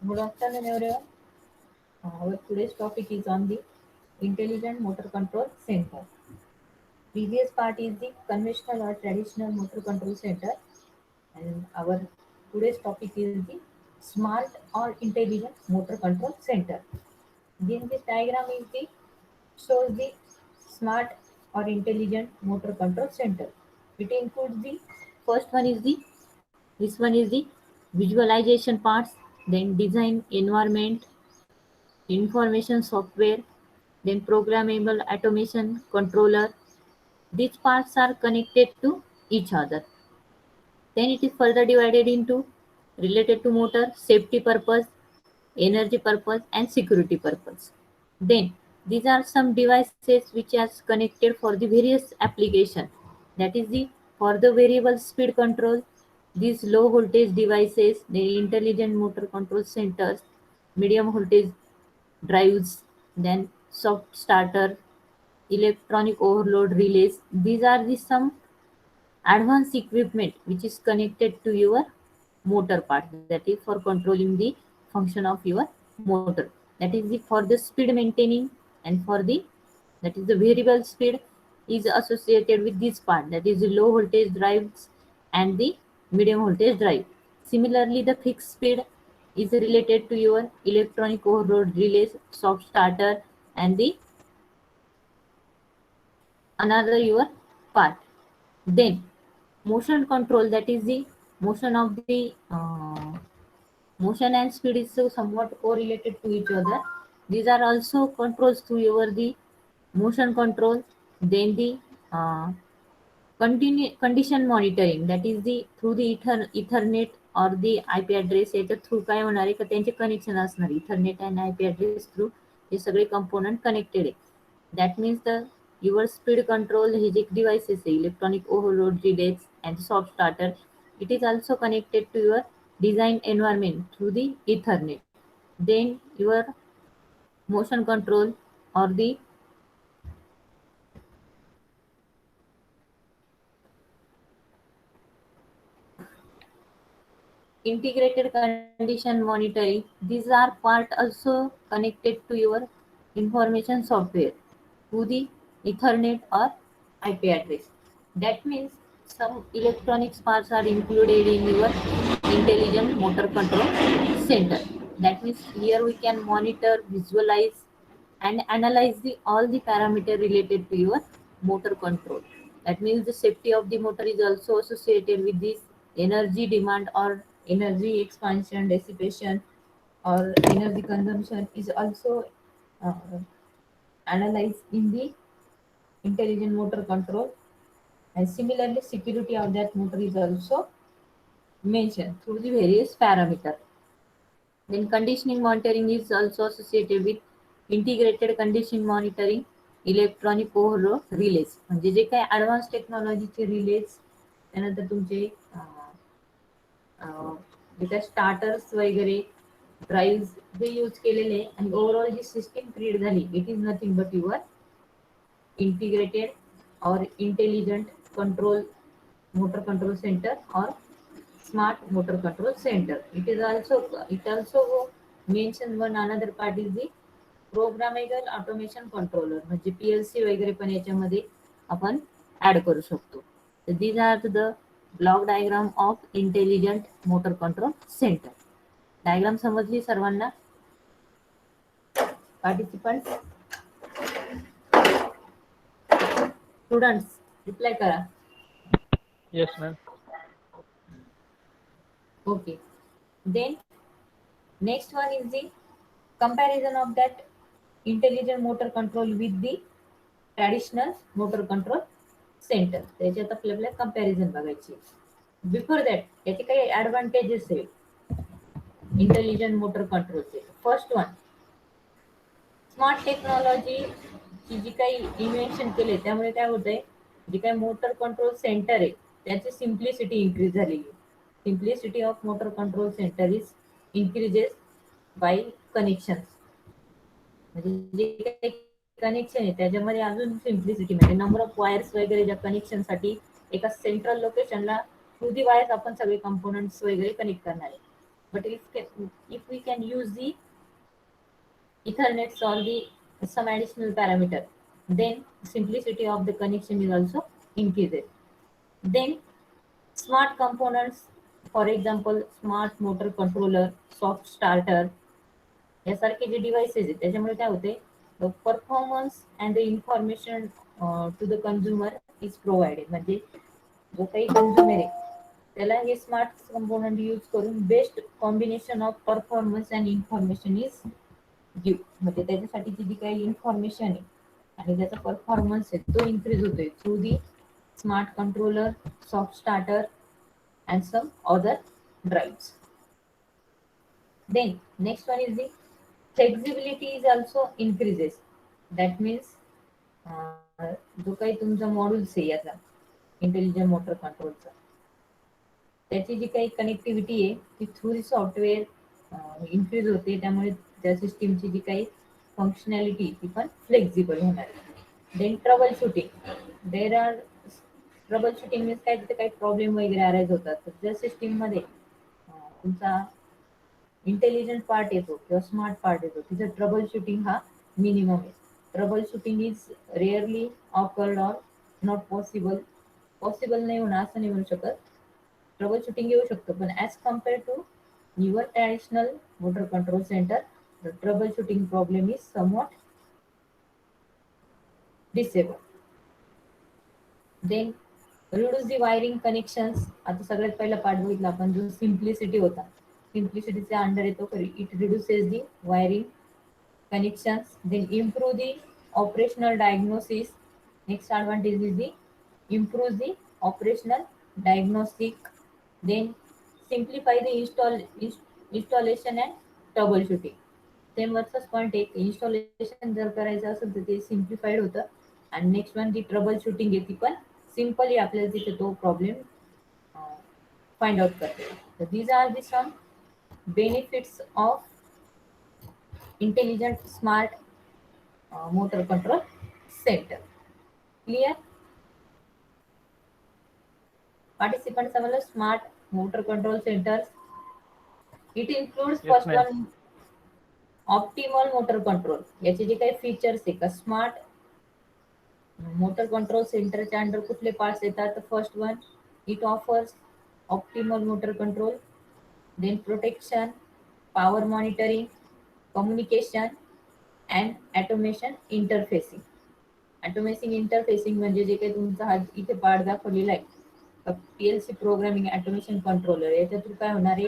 Good afternoon, everyone. Our today's topic is on the Intelligent Motor Control Center. Previous part is the conventional or traditional motor control center, and our today's topic is the smart or intelligent motor control center. Then this diagram is the shows the smart or intelligent motor control center. It includes the first one is the this one is the visualization parts, then design environment, information software, then programmable automation controller. These parts are connected to each other. Then it is further divided into related to motor, safety purpose, energy purpose, and security purpose. Then these are some devices which are connected for the various application. That is the for the variable speed control, these low voltage devices, the intelligent motor control centers, medium voltage drives, then soft starter, electronic overload relays. These are the some advanced equipment which is connected to your motor part, that is for controlling the function of your motor, that is the for the speed maintaining, and for the that is the variable speed is associated with this part, that is the low voltage drives and the medium voltage drive. Similarly, the fixed speed is related to your electronic overload relays, soft starter, and the another your part. Then motion control, that is the motion of the motion and speed is so somewhat correlated to each other. These are also controls through your the motion control. Then the uh, condition monitoring, that is the through the ethernet or the IP address याच्या through काय होणार आहे का त्यांचे connection असणार Ethernet and IP address through हे सगळे component connected आहे. That means the your speed control हे जे devices आहे electronic overload relays and soft starter, it is also connected to your design environment through the ethernet. Then your motion control or the integrated condition monitoring, these are part also connected to your information software through the ethernet or IP address. That means some electronics parts are included in your intelligent motor control center. That means here we can monitor, visualize, and analyze the all the parameter related to your motor control. That means the safety of the motor is also associated with this energy demand or energy expansion, dissipation, or energy consumption is also uh, analyzed in the intelligent motor control. And similarly, security of that motor is also mentioned through the various parameter. Then conditioning monitoring is also associated with integrated condition monitoring, electronic overload release, म्हणजे जे काही advance टेक्नॉलॉजीचे release, त्यानंतर तुमचे जे काही starters वगैरे drive जे use केलेले आणि ओव्हरऑल जी सिस्टीम क्रिएट झाली, it is nothing but your integrated or intelligent control motor control center or smart motor control center. It also mention one another part is the programmable automation controller, म्हणजे PLC वगैरे पण याच्यामध्ये आपण add करू शकतो. So these are the block diagram of intelligent motor control center. Diagram समजली सर्वांना? Participants, students reply करा. Yes, ma'am. Okay. Then next one is the comparison of that intelligent motor control with the traditional motor control center. त्याच्यात आपल्याला comparison बघायची. Before that याचे काही advantages आहे intelligent motor कंट्रोलचे. फर्स्ट वन, स्मार्ट टेक्नॉलॉजी ची जी काही इन्व्हेन्शन केले त्यामुळे काय होतंय, जे काही मोटर कंट्रोल सेंटर आहे त्याची सिम्प्लिसिटी इन्क्रीज झालेली आहे. Simplicity of motor control centre is increases by connection, म्हणजे जे काही कनेक्शन आहे त्याच्यामध्ये अजून सिम्प्लिसिटी, म्हणजे नंबर ऑफ वायर्स वगैरे ज्या कनेक्शनसाठी एका सेंट्रल लोकेशनला थ्रू दी वायर्स आपण सगळे कंपोनंट्स वगैरे कनेक्ट करणार आहे. But if we can use the Ethernet or the some additional parameter, then simplicity of the connection is also increases. Then smart components, for example, smart motor controller, soft starter, यासारखे जे devices आहेत त्याच्यामुळे काय होते, the performance and the information to the consumer is provided. म्हणजे जो काही consumer आहे त्याला हे स्मार्ट कंपोनंट यूज करून best combination of performance and information is give. म्हणजे त्याच्यासाठीची जी काही इन्फॉर्मेशन आहे आणि त्याचा परफॉर्मन्स आहे तो इन्क्रीज होतोय through the smart controller, soft starter and some other drives. Then next one is the flexibility is also increases. That means जो काही तुमचा मॉड्यूल्स आहे याचा इंटेलिजंट मोटर कंट्रोलचा, त्याची जी काही कनेक्टिव्हिटी आहे ती थ्रू दी सॉफ्टवेअर इन्क्रीज होते. त्यामुळे त्या सिस्टीमची जी काही फंक्शनॅलिटी ती पण फ्लेक्झिबल होणार. Then trouble shooting, there are trouble shooting means काय, तिथे काही प्रॉब्लेम वगैरे अराईज होतात तर त्या सिस्टीममध्ये तुमचा इंटेलिजंट पार्ट येतो किंवा स्मार्ट पार्ट येतो, तिथं ट्रबल शूटिंग हा मिनिमम आहे. Trouble shooting is rarely awkward or not possible. Possible नाही होणं असं नाही म्हणू शकत, ट्रबल शूटिंग येऊ शकतं, पण as compare to your traditional motor control centre the trouble shooting problem is somewhat disable. Then reduce the wiring connections. आता सगळ्यात पहिला पार्ट बघितला आपण जो सिम्प्लिसिटी होता, सिम्प्लिसिटीच्या अंडर येतो. It reduces the wiring connections. Then improve the operational diagnosis. Next advantage is the improves the operational diagnostic. Then simplify the installation and troubleshooting. Same वरचाच पॉईंट एक, इन्स्टॉलेशन जर करायचं असेल तर ते सिम्प्लिफाईड होतं. आणि नेक्स्ट वन ती ट्रबल शूटिंग आहे ती पण सिम्पली आपल्याला तिथे तो प्रॉब्लेम फाइंड आउट करते. तर these are the some benefits of intelligent smart motor control center. Clear? Participants समजलं smart motor control centre. It includes Yes, first ma'am. One optimal motor control. याचे जे काही फीचर्स आहे का स्मार्ट मोटर कंट्रोल सेंटरच्या under कुठले parts येतात, तर first one it offers optimal motor control, then protection, power monitoring, communication and automation interfacing. Automation interfacing म्हणजे जे काही तुमचा हा इथे पार्ट दाखवलेला आहे पीएलसी प्रोग्रामिंग ऑटोमेशन कंट्रोलर, याच्यातून काय होणार आहे,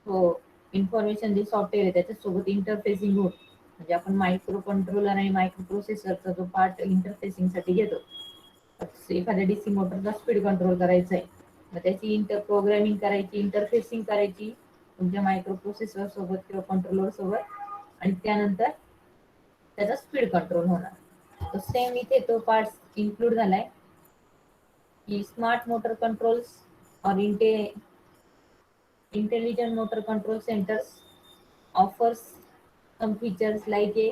तो इन्फॉर्मेशन जे सॉफ्टवेअर आहे त्याच्यासोबत इंटरफेसिंग होऊन, म्हणजे आपण मायक्रो कंट्रोलर आणि मायक्रो प्रोसेसरचा जो पार्ट इंटरफेसिंगसाठी घेतो, एखाद्या डीसी मोटरचा स्पीड कंट्रोल करायचा आहे, मग त्याची प्रोग्रामिंग करायची, इंटरफेसिंग करायची तुमच्या मायक्रो प्रोसेसर सोबत किंवा कंट्रोलर सोबत, आणि त्यानंतर त्याचा स्पीड कंट्रोल होणार. तो सेम इथे तो पार्ट इन्क्लूड झालाय की स्मार्ट मोटर कंट्रोल्स और intelligent motor control centers offers some features like a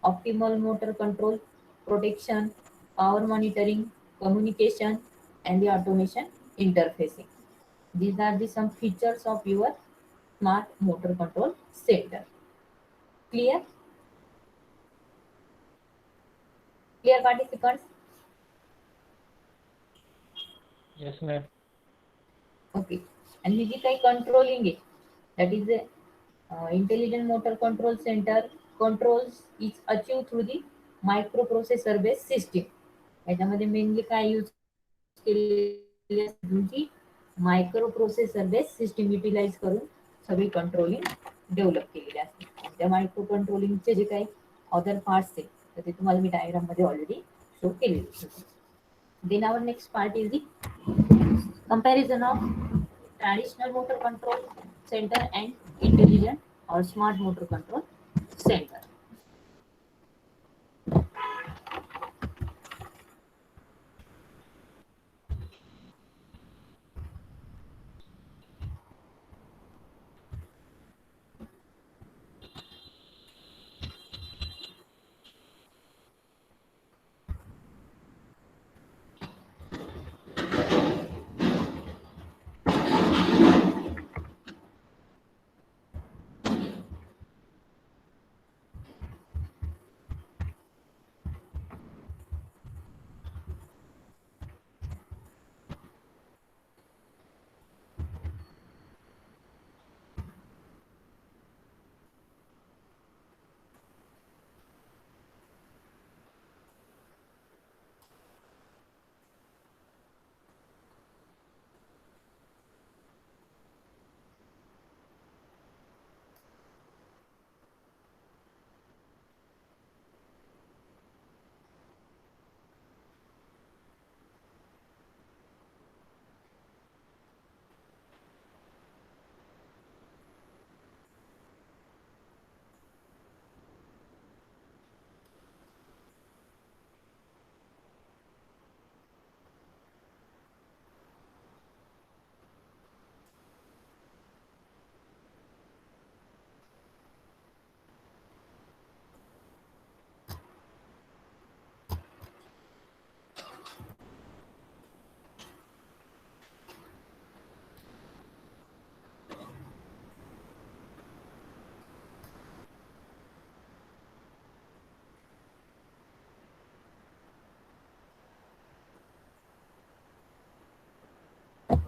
optimal motor control, protection, power monitoring, communication, and the automation interfacing. These are the some features of your smart motor control center. Clear? Clear, participants? Yes, ma'am. Okay. And ही जी काही controlling आहे that is a intelligent motor control center controls is achieved through the microprocessor based system. याच्यामध्ये mainly काय use केलेली तुमची microprocessor based system utilise करून सगळी controlling develop केलेली असते. त्या मायक्रो कंट्रोलिंगचे जे काही अदर पार्ट्स आहेत तर ते तुम्हाला मी डायग्राम मध्ये ऑलरेडी शो केलेले. Then our next part is the comparison of traditional motor control center and intelligent or smart motor control center.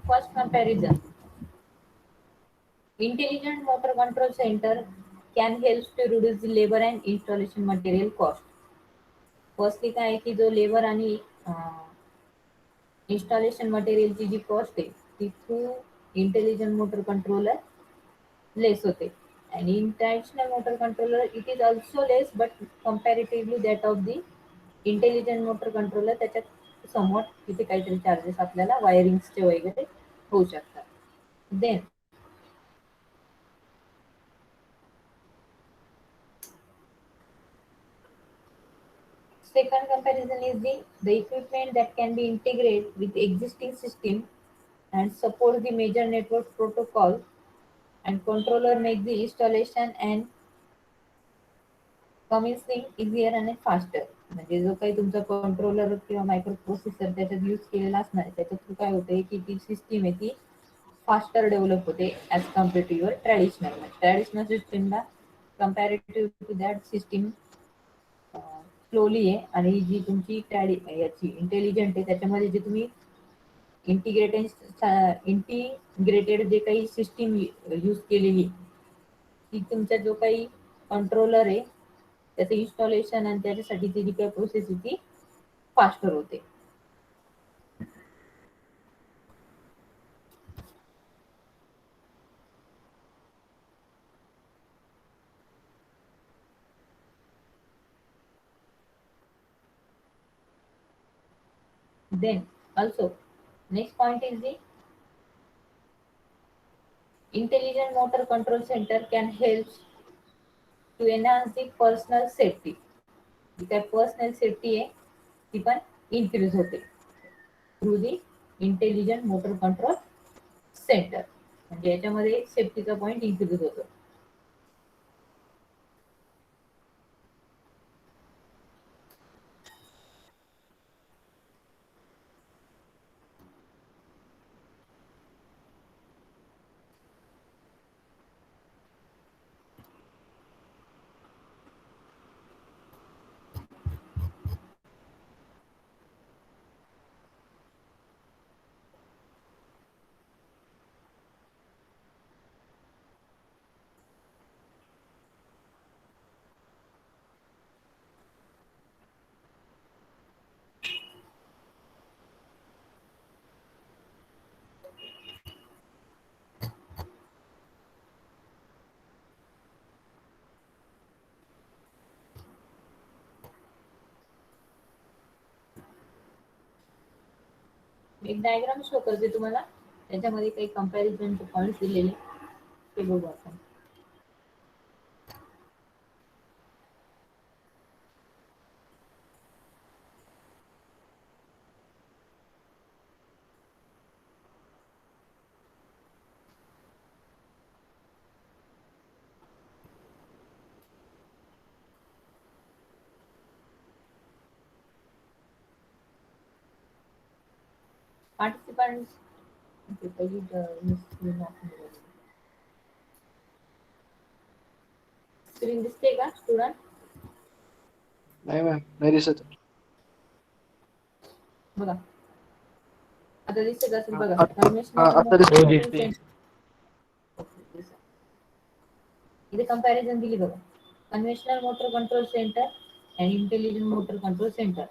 First comparison. Intelligent motor control center can help to reduce the labor and installation material cost. Firstly काय आहे की जो labour आणि installation मटेरियलची जी cost आहे ती through intelligent motor controller लेस होते. And in traditional motor controller, it is also less, but comparatively that of the intelligent motor controller त्याच्यात somewhat तिथे काहीतरी चार्जेस आपल्याला वायरिंगचे वगैरे होऊ शकतात. Then second comparison is the equipment that can be integrated with existing system and support the major network protocol and controller make the installation and coming easier आणि faster. म्हणजे जो काही तुमचा कंट्रोलर किंवा मायक्रो प्रोसेसर त्याच्यात use केलेला असणार आहे त्याच्या थ्रू काय होते की ती सिस्टीम आहे ती फास्टर डेव्हलप होते as compare to your traditional सिस्टीमला comparative to that system slowly आहे. आणि जी तुमची याची इंटेलिजंट आहे त्याच्यामध्ये जे तुम्ही इंटिग्रेटेड जे काही सिस्टीम यूज केलेली ती तुमचा जो काही कंट्रोलर आहे त्याचं इन्स्टॉलेशन आणि त्याच्यासाठीची जी काही प्रोसेस आहे ती फास्टर होते. Then also next point is the intelligent motor control center can help to enhance the personal safety. जी काय पर्सनल सेफ्टी आहे ती पण इन्क्रीज होते through the intelligent motor control centre. म्हणजे याच्यामध्ये सेफ्टीचा पॉईंट इन्क्रीज होतो. एक डायग्राम शो करते तुम्हाला त्याच्यामध्ये काही कंपॅरिझनचे पॉईंट्स दिलेले ते बघू आपण. पार्टिसिपंट्स स्क्रीन दिसते का स्टुडंट? नाही मॅम, नाही दिसत. बघा आता दिसते का असेल हा, बघा. आता कन्व्हेन्शनल दिसते. हो दिसते. इथे कंपॅरिझन दिली बघा. Conventional motor control centre and intelligent motor control centre.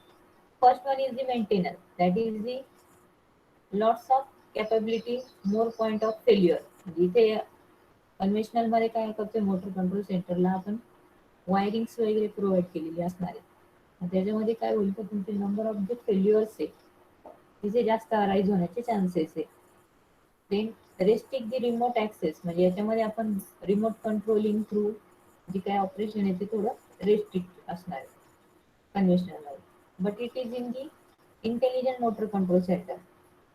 First one is the maintenance that is the lots of capability more point of failure. इथे कन्व्हेन्शनल मध्ये काय करतोय मोटर कंट्रोल सेंटरला आपण वायरिंग्स वगैरे प्रोव्हाइड केलेली असणार आहे. त्याच्यामध्ये काय होईल तर तुमचे नंबर ऑफ जे फेल्युअर्स आहे तिथे जास्त अराईज होण्याचे चान्सेस आहे. देन रेस्ट्रिक्ट दी रिमोट ऍक्सेस म्हणजे याच्यामध्ये आपण रिमोट कंट्रोलिंग थ्रू जे काय ऑपरेशन आहे ते थोडं रेस्ट्रिक्ट असणार आहे कन्व्हेन्शनल मध्ये. But it is in the intelligent motor control centre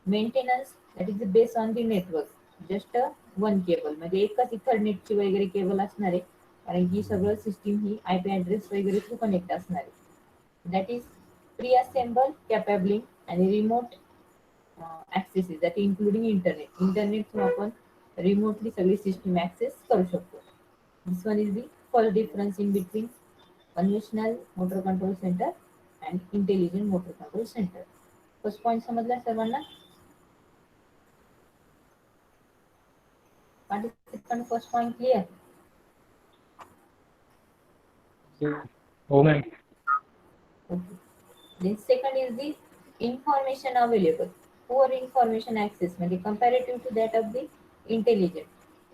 maintenance that is based on the network just one cable म्हणजे एकच इथरनेटची वगैरे केबल असणार आहे कारण की सगळं सिस्टीम ही आयपी ऍड्रेस वगैरे थ्रू कनेक्ट असणार आहे. That is pre assemble capabling आणि remote access that including internet through आपण रिमोटली सगळी सिस्टीम ऍक्सेस करू शकतो. This one is the first difference in between conventional motor control centre and intelligent motor control centre. First point समजला सर्वांना? Participant first point clear? हो ma'am. Okay. Then second is the information available. Poor information access म्हणजे comparative to that of the intelligent.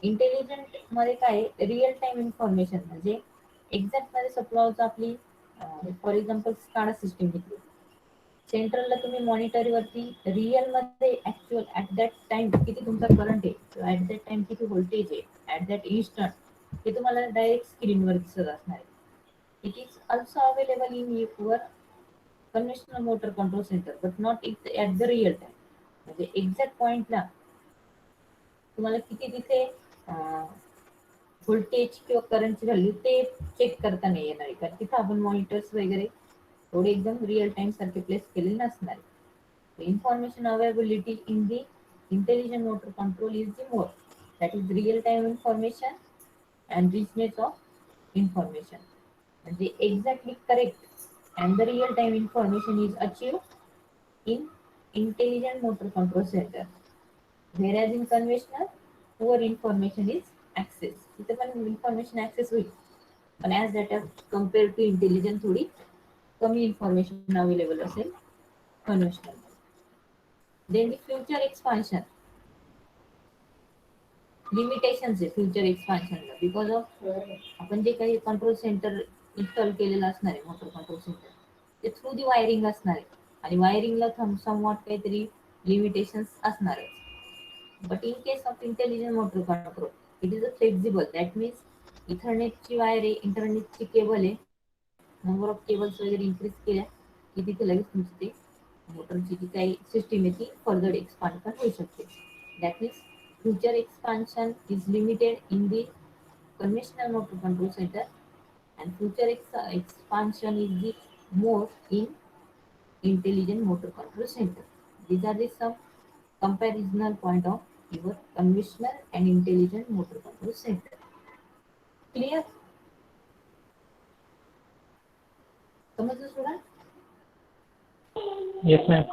Intelligent मध्ये काय real time information म्हणजे exact मध्ये suppose आपली for example SCADA system घेतली. सेंट्रलला तुम्ही मॉनिटरवरती real मध्ये ऍक्च्युअल ऍट दॅट टाइम किती तुमचा करंट आहे, ऍट दॅट टाइम किती व्होल्टेज आहे, ऍट दॅट इन्स्टंट हे तुम्हाला डायरेक्ट स्क्रीनवर दिसत असणार आहे. It is also available in your conventional motor control centre but not at the real time. म्हणजे एक्झॅक्ट पॉइंटला तुम्हाला किती तिथे व्होल्टेज किंवा करंटची व्हॅल्यू ते चेक करता नाही येणार आहे, कारण तिथं आपण मॉनिटर्स वगैरे थोडे एकदम रिअल टाइम सारखे प्लेस केलेले नसणार. Information availability in the intelligent motor control is the more, that is real time information and richness of information. म्हणजे exactly correct and the real time information is achieved in intelligent motor control center, whereas in conventional poor information is access. तिथे पण information access होईल पण as data compare to intelligent थोडी कमी information available असेल conventional. Then the future expansion limitations आहे future एक्सपान्शनला because of आपण जे काही कंट्रोल सेंटर इन्स्टॉल केलेलं असणार आहे मोटर कंट्रोल सेंटर ते थ्रू दी वायरिंग असणार आहे आणि वायरिंगला समवॉट काहीतरी लिमिटेशन्स असणारच. But in case of intelligent motor control it is a flexible, that means इथरनेटची वायर आहे, इंटरनेटची केबल आहे, नंबर ऑफ केबल्स वगैरे इन्क्रीज केल्या की तिथे लगेच तुमची ते मोटरची जी काही सिस्टीम आहे ती फर्दर एक्सपांड पण होऊ शकते. That means future expansion is limited in the conventional motor control center and future expansion is the more in intelligent motor control center. These are the some comparisonal point of your conventional and intelligent motor control center. Clear? समजलं student? Yes ma'am.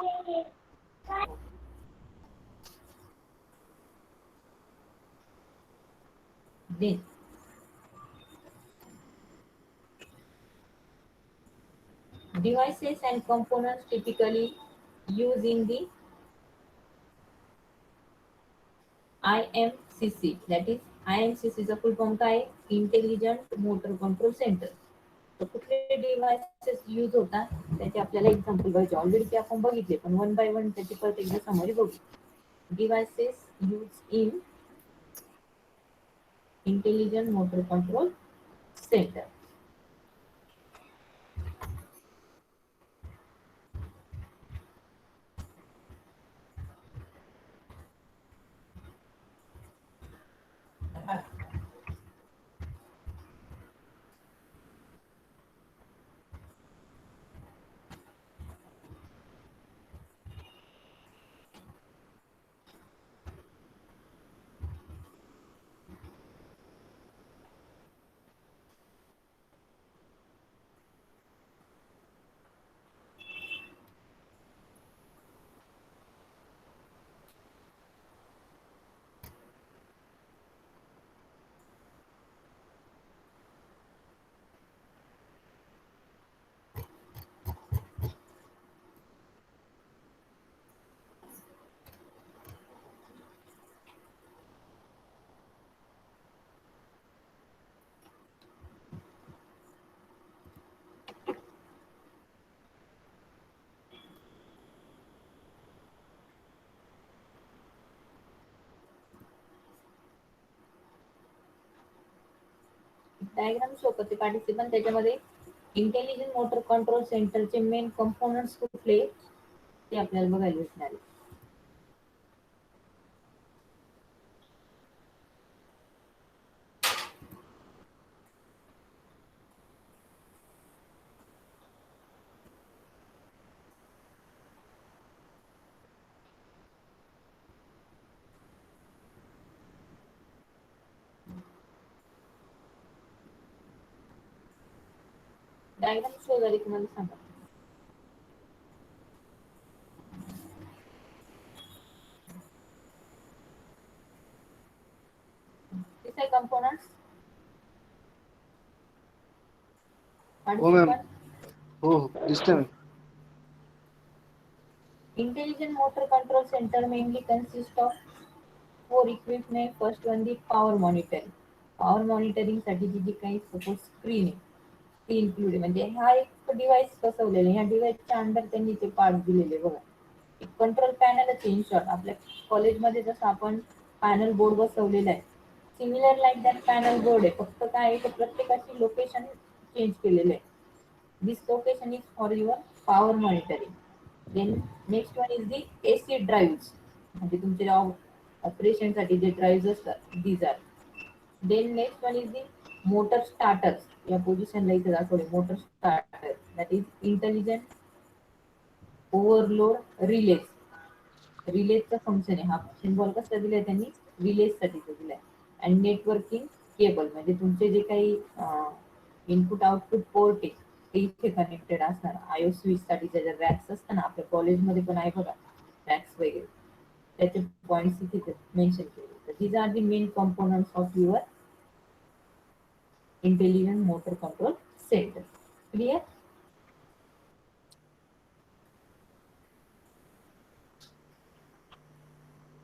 Then devices and components typically used in the IMCC, that is IMCC चा फुल form काय? Intelligent motor control centre. तर कुठले devices use होतात त्याचे आपल्याला example पाहिजे. Already ते आपण बघितले पण वन बाय वन त्याची परत एकदा समरी बघू. Devices use in intelligent motor control centre. Diagram show करते पार्टिसिपंट. त्याच्यामध्ये इंटेलिजंट मोटर कंट्रोल सेंटरचे मेन कंपोनंट्स कुठले ते आपल्याला बघायला भेटणार आहे. डायग्राम शो झाली तुम्हाला सांगा. दिसले कंपोनंट्स हो मॅम. पार्टिसिपंट? हो हो दिसतंय ma'am. Intelligent motor control center mainly consists of four equipment. First one the power monitoring. Power monitoring साठी जी काही सपोज स्क्रीन आहे ती इन्क्लूड आहे. म्हणजे हा एक डिव्हाइस बसवलेला आहे. ह्या डिव्हाइसच्या अंडर त्यांनी ते पार्ट दिलेले बघा. एक कंट्रोल पॅनलच इन शॉर्ट. आपल्या कॉलेजमध्ये जसं आपण पॅनल बोर्ड बसवलेला आहे similar like that panel board आहे. फक्त काय आहे तर प्रत्येकाची लोकेशन चेंज केलेलं आहे. This location is for your power monitoring. Then next one is the AC drive. म्हणजे तुमचे ऑपरेशनसाठी जे ड्राईव्ह असतात these are. Then next one is the motor starters. या पोझिशनला इथे दाखवले motor starter. That is intelligent overload relays. रिलेजचं फंक्शन आहे. हा सिम्बॉल कसा दिलाय त्यांनी रिलेजसाठी दिलाय. आणि नेटवर्किंग केबल म्हणजे तुमचे जे काही इनपुट आउटपुट पोर्ट आहे ते इथे कनेक्टेड असणार. आयओ स्विच साठी ज्या रॅक्स असतात ना आपल्या कॉलेजमध्ये पण आहे बघा रॅक्स वगैरे त्याचे पॉइंट्स इथे मेन्शन केले. तर these are the main components of your intelligent motor control center. Clear?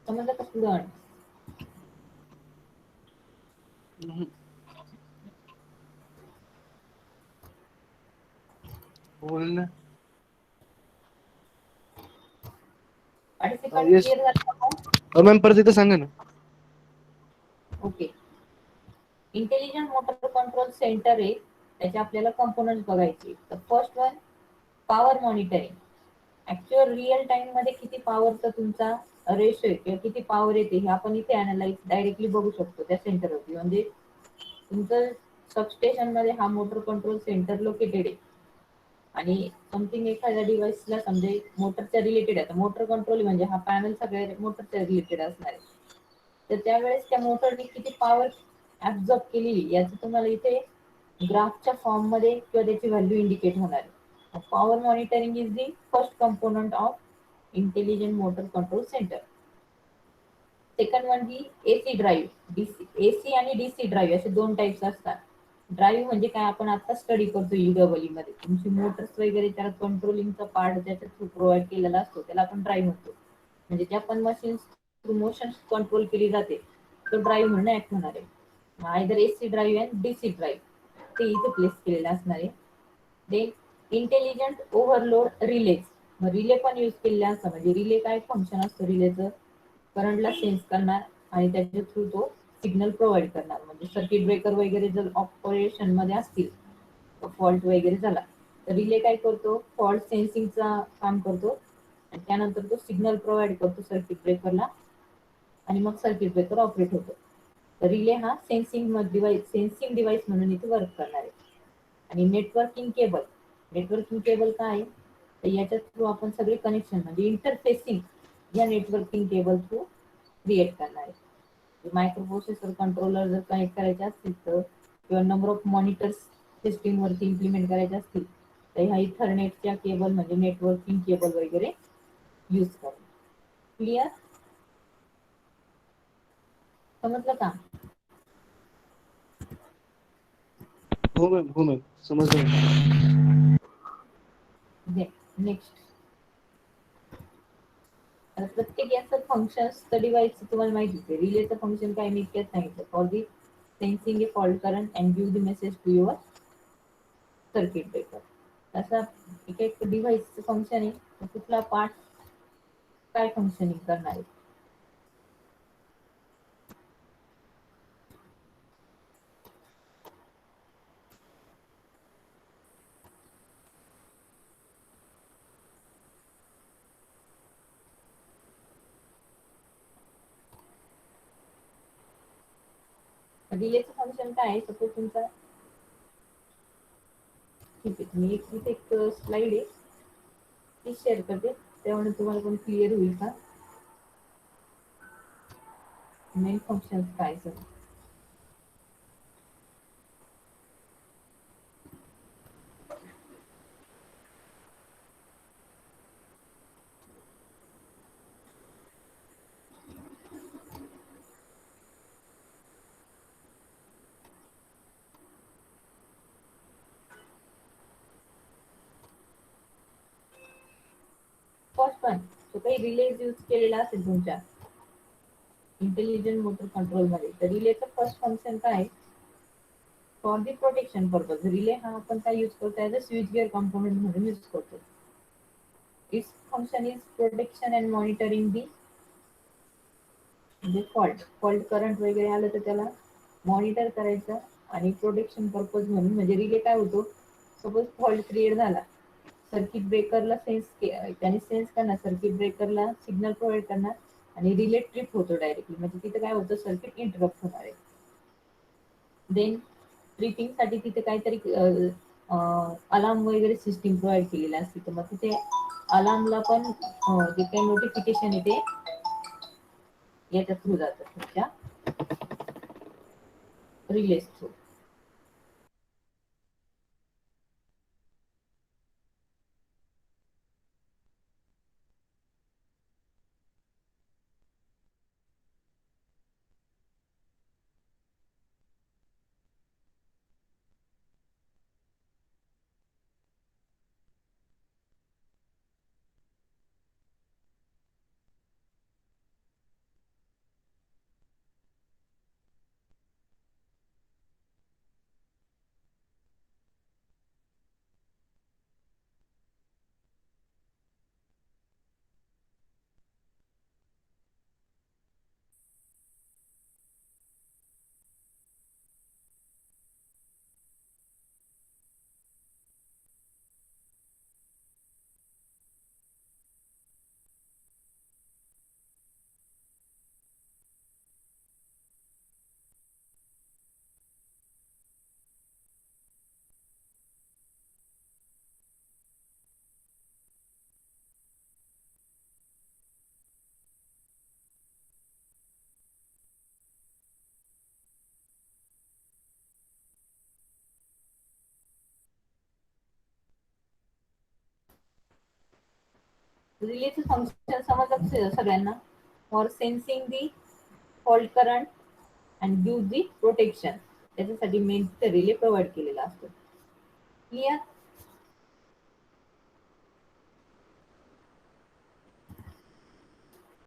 समजलं का स्टुडंट? हम्म. बोल ना. Participant yes. क्लिअर झालं का? मॅम परत एकदा सांगा ना. Okay. Intelligent motor control centre आहे त्याचे आपल्याला कंपोनंट बघायचे. तर first one power monitoring. Actual real time मध्ये किती पॉवरचा तुमचा रेशो आहे किंवा किती पॉवर येते हे आपण इथे अनालाइज डायरेक्टली बघू शकतो त्या सेंटरवरती. म्हणजे तुमचं सबस्टेशन मध्ये हा मोटर कंट्रोल सेंटर लोकेटेड आहे आणि समथिंग एखाद्या डिव्हाइसला समजा मोटरच्या रिलेटेड आहे. मोटर कंट्रोल म्हणजे हा पॅनल सगळ्या मोटरच्या रिलेटेड असणार आहे. तर त्यावेळेस त्या मोटरने किती पॉवर ऍब्झॉर्ब केलेली याचं तुम्हाला इथे ग्राफच्या फॉर्म मध्ये किंवा त्याची व्हॅल्यू इंडिकेट होणार आहे. Power monitoring is the first component of intelligent motor control centre. Second one he AC drive. AC आणि डीसी ड्राईव्ह असे दोन टाइप्स असतात. ड्राईव्ह म्हणजे काय आपण आता स्टडी करतो ईडब्ल्यू मध्ये तुमची मोटर्स वगैरे त्याला कंट्रोलिंगचा पार्ट ज्याच्या थ्रू प्रोव्हाइड केलेला असतो त्याला आपण ड्राईव्ह म्हणतो. म्हणजे ज्या पण मशीन थ्रू मोशन कंट्रोल केली जाते तो ड्राईव्ह म्हणून ऍक्ट होणार आहे. Either AC drive and DC drive ते इथे प्लेस केलेलं असणार आहे. Then intelligent overload relays. मग रिले पण यूज केलेले असतं. म्हणजे रिले काय फंक्शन असतं रिलेचं करंटला सेन्स करणार आणि त्याच्या थ्रू तो सिग्नल प्रोव्हाइड करणार. म्हणजे सर्किट ब्रेकर वगैरे जर ऑपरेशन मध्ये असतील फॉल्ट वगैरे झाला तर रिले काय करतो फॉल्ट सेन्सिंगचा काम करतो आणि त्यानंतर तो सिग्नल प्रोव्हाइड करतो सर्किट ब्रेकरला आणि मग सर्किट ब्रेकर ऑपरेट होतो. तर रिले हा सेन्सिंग डिव्हाइस म्हणून इथे वर्क करणार आहे. आणि नेटवर्किंग केबल. नेटवर्किंग केबल काय आहे तर याच्या थ्रू आपण सगळे कनेक्शन म्हणजे इंटरफेसिंग या नेटवर्किंग केबल थ्रू क्रिएट करणार आहे. मायक्रो प्रोसेसर कंट्रोलर जर कनेक्ट करायचे असतील तर किंवा नंबर ऑफ मॉनिटर्स सिस्टीम वरती इम्प्लिमेंट करायचे असतील तर ह्या इथरनेटच्या केबल म्हणजे नेटवर्किंग केबल वगैरे यूज करू. क्लिअर? समजलं का? हो मॅम. हो मॅम समजलं मॅम. नेक्स्ट प्रत्येक याचं फंक्शन्स तर डिव्हाइसचं तुम्हाला माहितीच आहे. रिलेचं फंक्शन काय मी इतक्यात सांगितलं. For the sensing a fault current and give the message to your circuit breaker. तसा एक डिव्हाइसचं फंक्शन आहे तर कुठला पार्ट काय फंक्शनिंग करणार आहे. रिलेचं फंक्शन काय आहे सपोज तुमचा ठीक आहे तुम्ही इथे एक स्लाइड आहे ती शेअर करते त्यामुळे तुम्हाला पण क्लिअर होईल का मेन फंक्शन काय सर. पण जो काही रिलेज यूज केलेला असेल तुमच्या इंटेलिजंट मोटर कंट्रोल मध्ये, तर रिलेचं फर्स्ट फंक्शन काय, for the protection purpose. Relay हा आपण काय यूज करतो, as a switch gear component म्हणून यूज करतो. Its function is protection and monitoring the, म्हणजे फॉल्ट करंट वगैरे आलं तर त्याला मॉनिटर करायचं, आणि प्रोटेक्शन पर्पज म्हणून म्हणजे रिले काय होतो, सपोज फॉल्ट क्रिएट झाला, सर्किट ब्रेकरला त्याने सेन्स करणार, सर्किट ब्रेकरला सिग्नल प्रोव्हाइड करणार, आणि रिले ट्रिप होतो डायरेक्टली, म्हणजे तिथे काय होतं, सर्किट इंटरप्ट होणार आहे. देन ट्रिपिंग साठी तिथे काहीतरी अलार्म वगैरे सिस्टीम प्रोव्हाइड केलेली असते, तर मग तिथे अलार्मला पण जे काही नोटिफिकेशन येते याच्या थ्रू जातात, तुमच्या रिलेज थ्रू. रिलेचं फंक्शन समजलं सगळ्यांना, for sensing the fault current and give the protection, त्याच्यासाठी मेन रिले प्रोव्हाइड केलेला असतो. क्लिअर.